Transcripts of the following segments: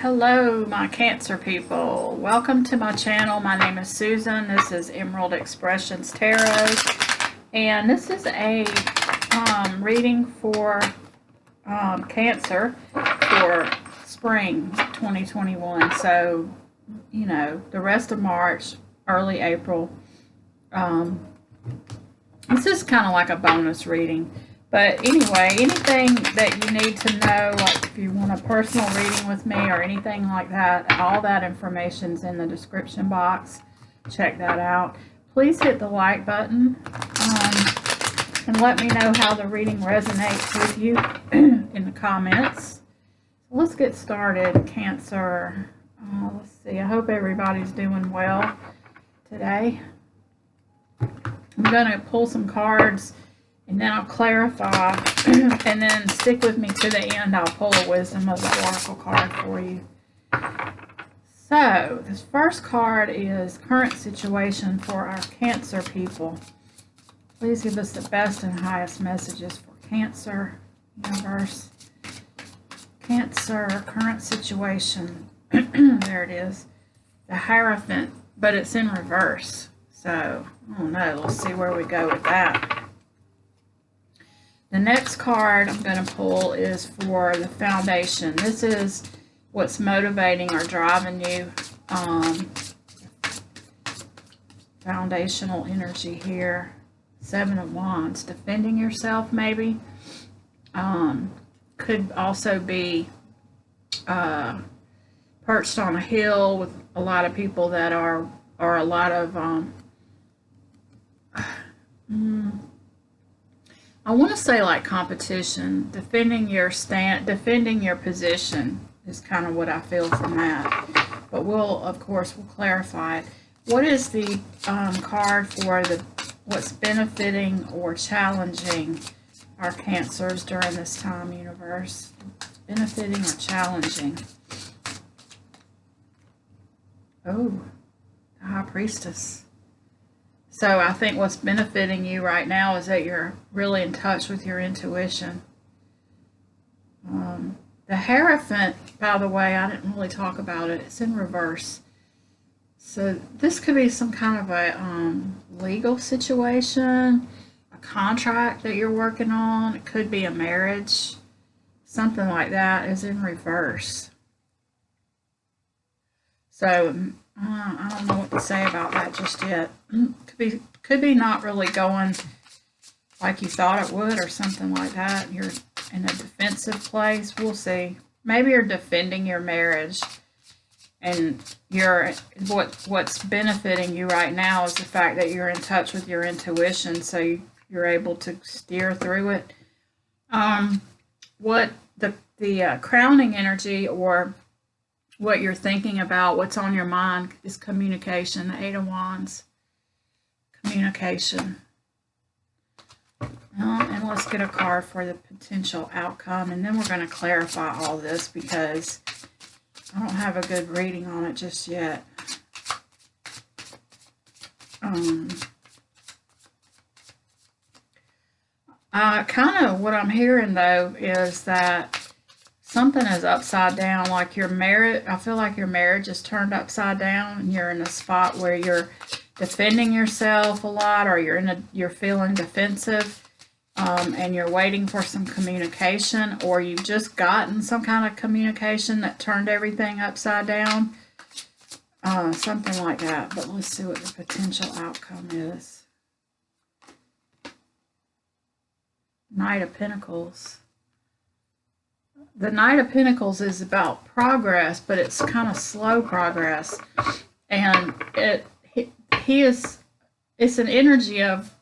Hello, my Cancer people. Welcome to my channel. My name is Susan. This is Emerald Expressions Tarot, and this is a reading for Cancer for spring 2021. So, you know, the rest of March, early April. This is kind of like a bonus reading. But anyway, anything that you need to know, like if you want a personal reading with me or anything like that, all that information's in the description box. Check that out. Please hit the like button and let me know how the reading resonates with you in the comments. So let's get started, Cancer. Let's see. I hope everybody's doing well today. I'm going to pull some cards, and then I'll clarify, and then stick with me to the end. I'll pull a Wisdom of the Oracle card for you. So, this first card is current situation for our Cancer people. Please give us the best and highest messages for Cancer, universe. Cancer, current situation. There it is. The Hierophant, but it's in reverse. So, I don't know. Let's see where we go with that. The next card I'm going to pull is for the Foundation. This is what's motivating or driving you. Foundational energy here. Seven of Wands. Defending yourself, maybe. Could also be perched on a hill with a lot of people that are a lot of I want to say like competition. Defending your position is kind of what I feel from that. But of course, we'll clarify it. What is the card for what's benefiting or challenging our Cancers during this time, universe? Benefiting or challenging? Oh, the High Priestess. So I think what's benefiting you right now is that you're really in touch with your intuition. The Hierophant, by the way, I didn't really talk about it. It's in reverse. So this could be some kind of a legal situation, a contract that you're working on. It could be a marriage. Something like that is in reverse. So I don't know what to say about that just yet. Could be not really going like you thought it would or something like that. You're in a defensive place. We'll see. Maybe you're defending your marriage, and what's benefiting you right now is the fact that you're in touch with your intuition, so you're able to steer through it. What the crowning energy, or what you're thinking about, what's on your mind, is communication. The Eight of Wands. Communication. And let's get a card for the potential outcome, and then we're going to clarify all this because I don't have a good reading on it just yet. Kind of what I'm hearing though is that something is upside down, like your marriage. I feel like your marriage is turned upside down, and you're in a spot where you're defending yourself a lot, or you're feeling defensive, and you're waiting for some communication, or you've just gotten some kind of communication that turned everything upside down. Something like that. But let's see what the potential outcome is. Knight of Pentacles. The Knight of Pentacles is about progress, but it's kind of slow progress. And it's an energy of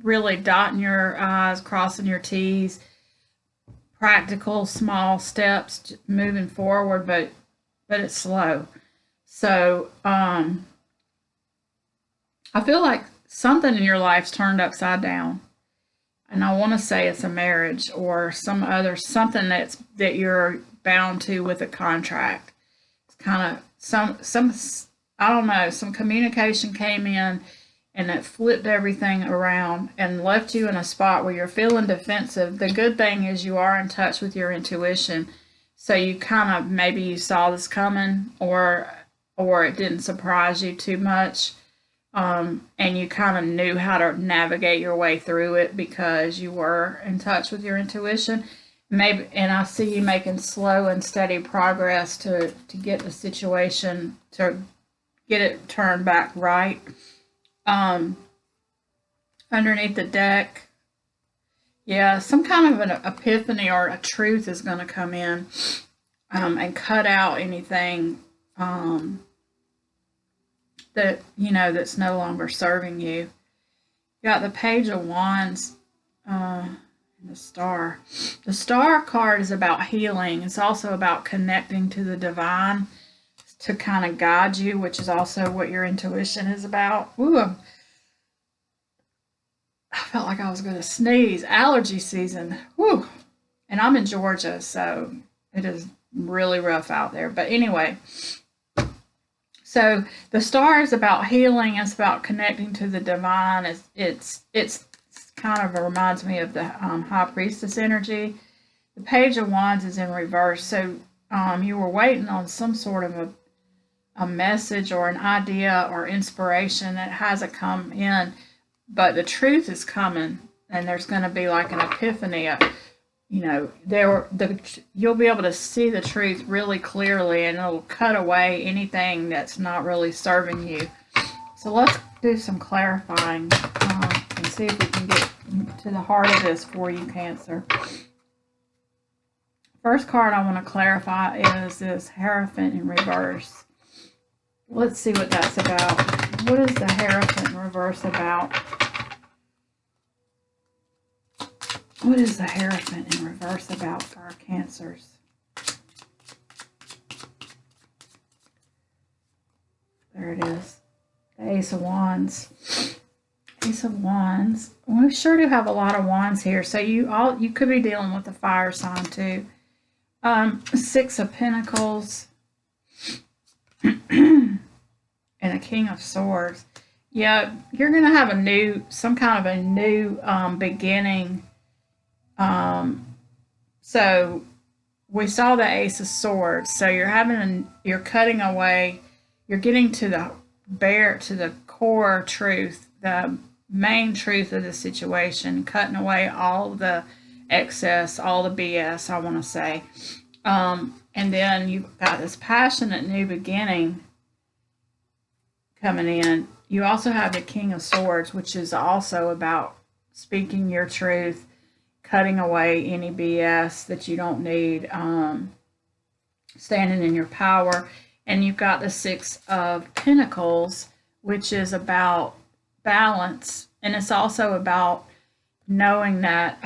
really dotting your I's, crossing your T's, practical, small steps, moving forward, but it's slow. So, I feel like something in your life's turned upside down. And I want to say it's a marriage or something that you're bound to with a contract. It's kind of some I don't know, some communication came in and it flipped everything around and left you in a spot where you're feeling defensive. The good thing is you are in touch with your intuition. So you kind of, maybe you saw this coming, or it didn't surprise you too much. And you kind of knew how to navigate your way through it because you were in touch with your intuition. Maybe, and I see you making slow and steady progress to get the situation, to get it turned back right. Underneath the deck, yeah, some kind of an epiphany or a truth is going to come in, and cut out anything that, you know, that's no longer serving you. You got the Page of Wands, and the Star. The Star card is about healing. It's also about connecting to the divine to kind of guide you, which is also what your intuition is about. Ooh, I felt like I was going to sneeze. Allergy season. Whew. And I'm in Georgia, so it is really rough out there. But anyway, so the Star is about healing. It's about connecting to the divine. It's kind of reminds me of the High Priestess energy. The Page of Wands is in reverse. So you were waiting on some sort of a message or an idea or inspiration that hasn't come in, but the truth is coming, and there's going to be like an epiphany. You know, you'll be able to see the truth really clearly, and it'll cut away anything that's not really serving you. So let's do some clarifying and see if we can get to the heart of this for you, Cancer. First card I want to clarify is this Hierophant in reverse. Let's see what that's about. What is the Hierophant in reverse about? What is the Hierophant in reverse about for our Cancers? There it is. The Ace of Wands. Ace of Wands. We sure do have a lot of wands here. So you could be dealing with a fire sign too. Six of Pentacles. And a King of Swords. Yeah, you're going to have some kind of a new beginning. So we saw the Ace of Swords. So you're cutting away, you're getting to the core truth, the main truth of the situation, cutting away all the excess, all the BS, I want to say. And then you've got this passionate new beginning coming in. You also have the King of Swords, which is also about speaking your truth, cutting away any BS that you don't need, standing in your power. And you've got the Six of Pentacles, which is about balance. And it's also about knowing that,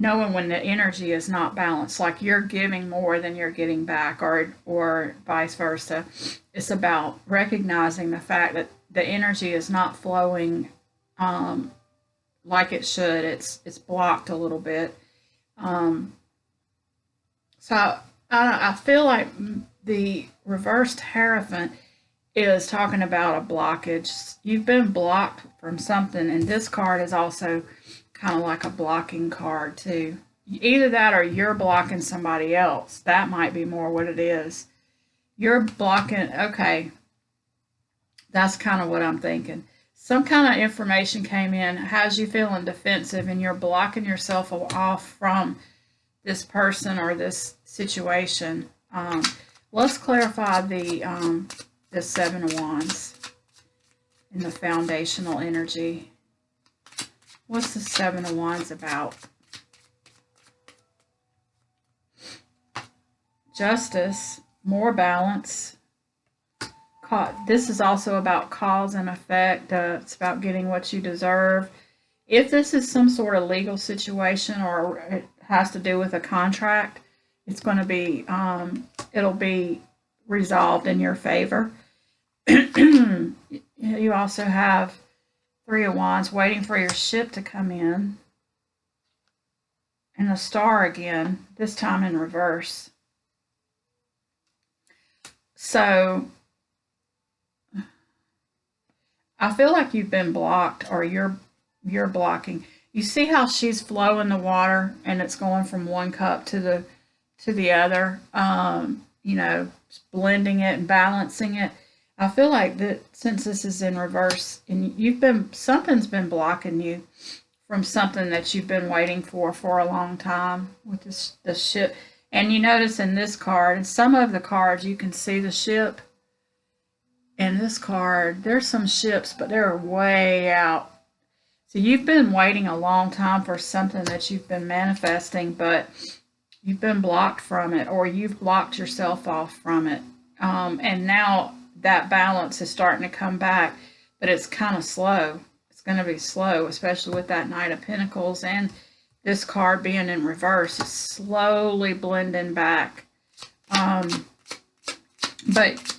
knowing when the energy is not balanced, like you're giving more than you're getting back, or vice versa. It's about recognizing the fact that the energy is not flowing like it should. It's blocked a little bit. So I feel like the reversed Hierophant is talking about a blockage. You've been blocked from something, and this card is also kind of like a blocking card too. Either that or you're blocking somebody else. That might be more what it is. You're blocking, okay. That's kind of what I'm thinking. Some kind of information came in, has you feeling defensive, and you're blocking yourself off from this person or this situation. Let's clarify the Seven of Wands and the foundational energy. What's the Seven of Wands about? Justice, more balance. This is also about cause and effect. It's about getting what you deserve. If this is some sort of legal situation or it has to do with a contract, it's going to be, it'll be resolved in your favor. You also have Three of Wands, waiting for your ship to come in. And the Star again, this time in reverse. So I feel like you've been blocked, or you're blocking. You see how she's flowing the water and it's going from one cup to to the other, you know, blending it and balancing it. I feel like that since this is in reverse and something's been blocking you from something that you've been waiting for a long time with the ship. And you notice in this card, and some of the cards, you can see the ship. In this card, there's some ships, but they're way out. So you've been waiting a long time for something that you've been manifesting, but you've been blocked from it, or you've blocked yourself off from it. And now that balance is starting to come back, but it's kind of slow. It's going to be slow, especially with that Knight of Pentacles and this card being in reverse. It's slowly blending back. But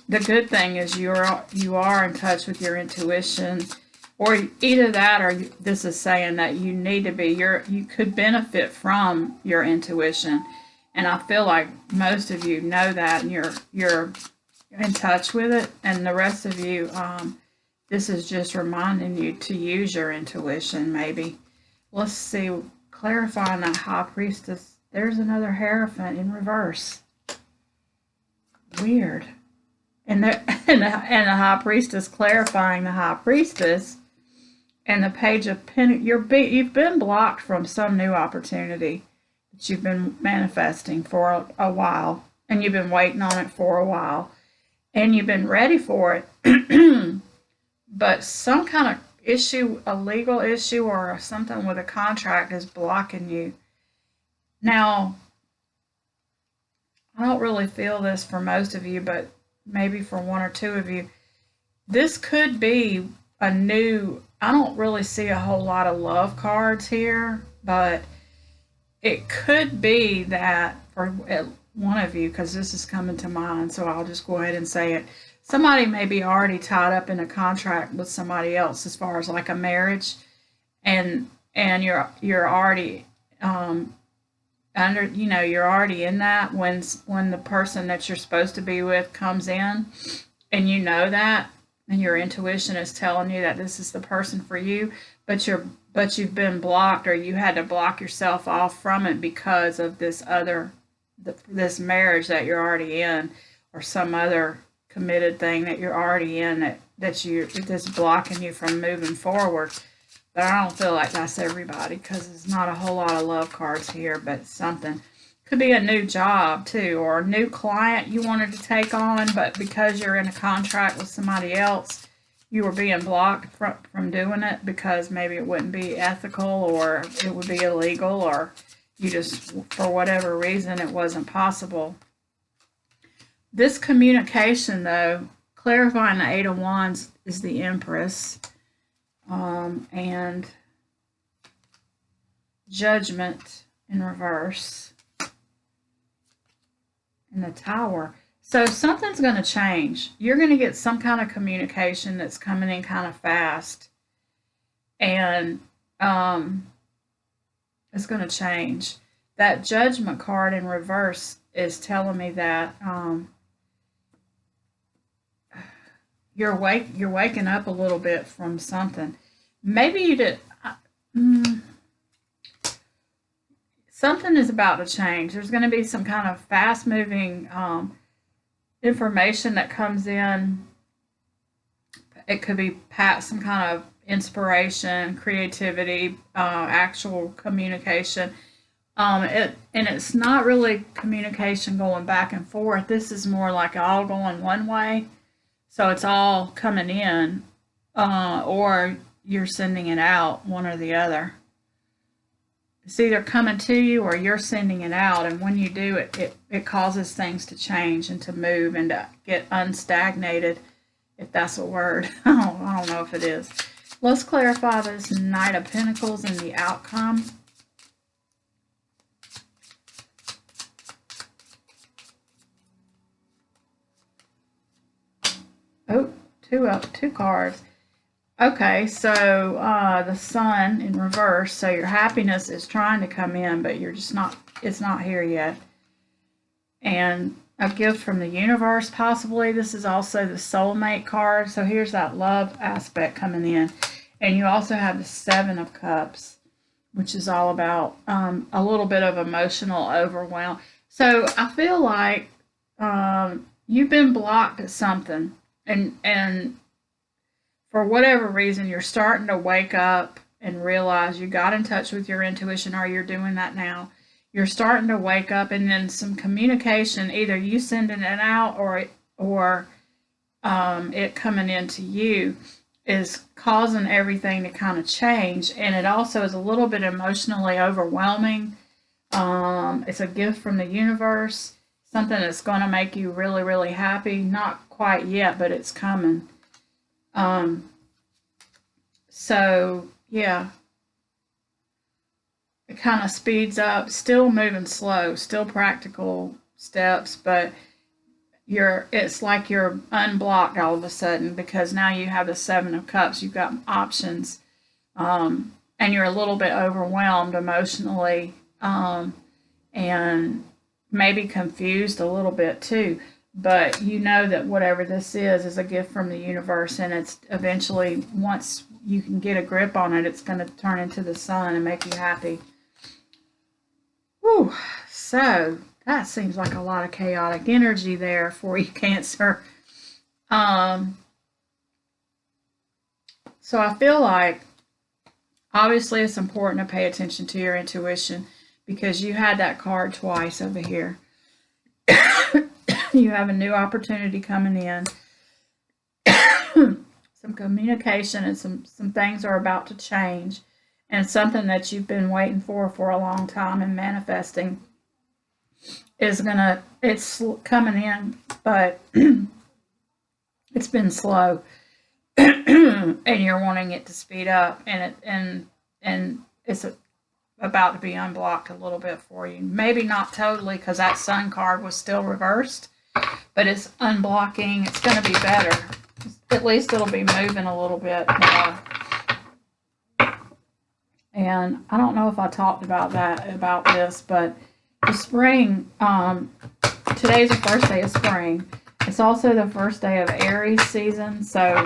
the good thing is you are in touch with your intuition, or either that, or this is saying that you need to be, you could benefit from your intuition. And I feel like most of you know that, and you're in touch with it. And the rest of you, this is just reminding you to use your intuition, maybe. Let's see, clarifying that High Priestess. There's another Hierophant in reverse. Weird. And the High Priestess clarifying the High Priestess, and the Page of Pentacles. You've been blocked from some new opportunity that you've been manifesting for a while, and you've been waiting on it for a while, and you've been ready for it. But some kind of issue, a legal issue or something with a contract, is blocking you. Now, I don't really feel this for most of you, but maybe for one or two of you, this could be a new, I don't really see a whole lot of love cards here, but it could be that for one of you, because this is coming to mind, so I'll just go ahead and say it. Somebody may be already tied up in a contract with somebody else as far as like a marriage, and you're already you're already in that when the person that you're supposed to be with comes in, and you know that, and your intuition is telling you that this is the person for you, but you've been blocked, or you had to block yourself off from it because of this this marriage that you're already in, or some other committed thing that you're already in that's blocking you from moving forward. But I don't feel like that's everybody, because there's not a whole lot of love cards here, but something. Could be a new job too, or a new client you wanted to take on, but because you're in a contract with somebody else, you were being blocked from doing it because maybe it wouldn't be ethical, or it would be illegal, or you just, for whatever reason, it wasn't possible. This communication, though, clarifying the Eight of Wands, is the Empress, and Judgment in reverse, and the Tower. So something's going to change. You're going to get some kind of communication that's coming in kind of fast, and it's going to change. That Judgment card in reverse is telling me that you're waking up a little bit from something. Maybe you did. Something is about to change. There's going to be some kind of fast-moving information that comes in. It could be some kind of inspiration, creativity, actual communication. And it's not really communication going back and forth. This is more like all going one way. So it's all coming in, or you're sending it out, one or the other. It's either coming to you or you're sending it out. And when you do, it causes things to change and to move and to get unstagnated, if that's a word. I don't know if it is. Let's clarify this Knight of Pentacles and the outcome. Oh, two cards. Okay, so the Sun in reverse. So your happiness is trying to come in, but you're just not, it's not here yet. And a gift from the universe, possibly. This is also the soulmate card. So here's that love aspect coming in. And you also have the Seven of Cups, which is all about a little bit of emotional overwhelm. So I feel like you've been blocked at something, and for whatever reason, you're starting to wake up and realize you got in touch with your intuition, or you're doing that now. You're starting to wake up, and then some communication, either you sending it out or it coming into you, is causing everything to kind of change. And it also is a little bit emotionally overwhelming. It's a gift from the universe, something that's going to make you really, really happy. Not quite yet, but it's coming. So yeah, it kind of speeds up, still moving slow, still practical steps, but it's like you're unblocked all of a sudden, because now you have the Seven of Cups. You've got options, and you're a little bit overwhelmed emotionally, and maybe confused a little bit too. But you know that whatever this is a gift from the universe, and it's eventually, once you can get a grip on it, it's going to turn into the sun and make you happy. Whew. So that seems like a lot of chaotic energy there for you, Cancer. So I feel like obviously it's important to pay attention to your intuition, because you had that card twice over here. You have a new opportunity coming in. Some communication and some things are about to change, and something that you've been waiting for a long time and manifesting it's coming in, but it's been slow. And you're wanting it to speed up, and it's about to be unblocked a little bit for you. Maybe not totally, because that sun card was still reversed, but it's unblocking. It's going to be better. At least it'll be moving a little bit more. And I don't know if I talked about this, but the spring, today's the first day of spring. It's also the first day of Aries season, so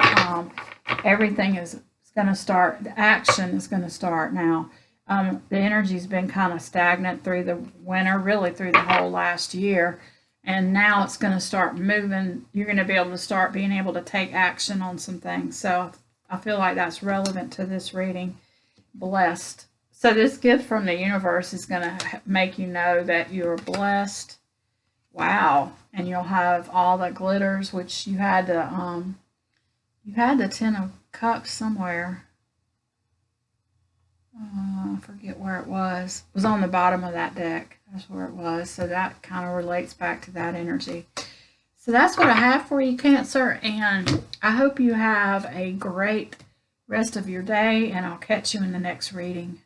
everything is going to start. The action is going to start now. The energy's been kind of stagnant through the winter, really through the whole last year, and now it's going to start moving. You're going to be able to start being able to take action on some things. So I feel like that's relevant to this reading. Blessed. So this gift from the universe is going to make you know that you're blessed. Wow. And you'll have all the glitters, which you had the Ten of Cups somewhere. I forget where it was. It was on the bottom of that deck. That's where it was. So that kind of relates back to that energy. So that's what I have for you, Cancer. And I hope you have a great rest of your day, and I'll catch you in the next reading.